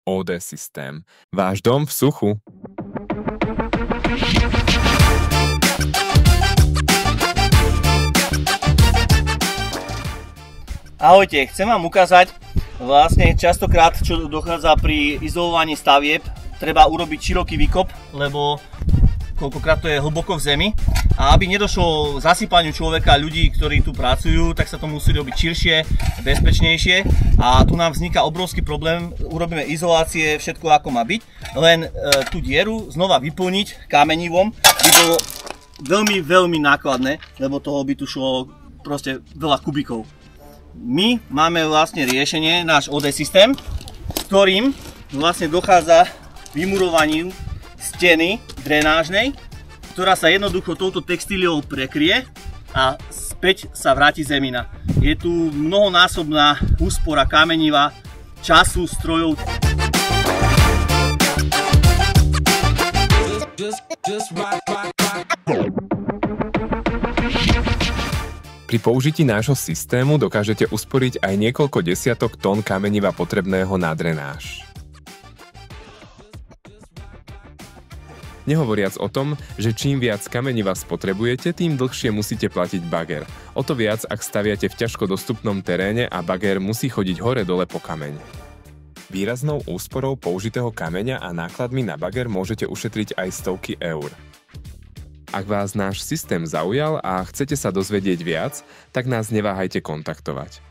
OD systém. Váš dom v suchu. Ahojte, chcem vám ukázať vlastne častokrát, čo dochádza pri izolovaní stavieb. Treba urobiť široký výkop, lebo koľkokrát to je hlboko v zemi. A aby nedošlo zasypaniu človeka, ľudí, ktorí tu pracujú, tak sa to musí robiť širšie, bezpečnejšie. A tu nám vzniká obrovský problém, urobíme izolácie, všetko ako má byť. Len tú dieru znova vyplniť kamenivom by bolo veľmi nákladné, lebo toho by tu šlo proste veľa kubíkov. My máme vlastne riešenie, náš OD systém, s ktorým vlastne dochádza vymurovaniu steny drenážnej, ktorá sa jednoducho touto textíliou prekrie a späť sa vráti zemina. Je tu mnohonásobná úspora kameniva, času, strojov. Pri použití nášho systému dokážete usporiť aj niekoľko desiatok tón kameniva potrebného na drenáž. Nehovoriac o tom, že čím viac kameniva spotrebujete, tým dlhšie musíte platiť bager. O to viac, ak staviate v ťažko dostupnom teréne a bager musí chodiť hore-dole po kameň. Výraznou úsporou použitého kameňa a nákladmi na bager môžete ušetriť aj stovky eur. Ak vás náš systém zaujal a chcete sa dozvedieť viac, tak nás neváhajte kontaktovať.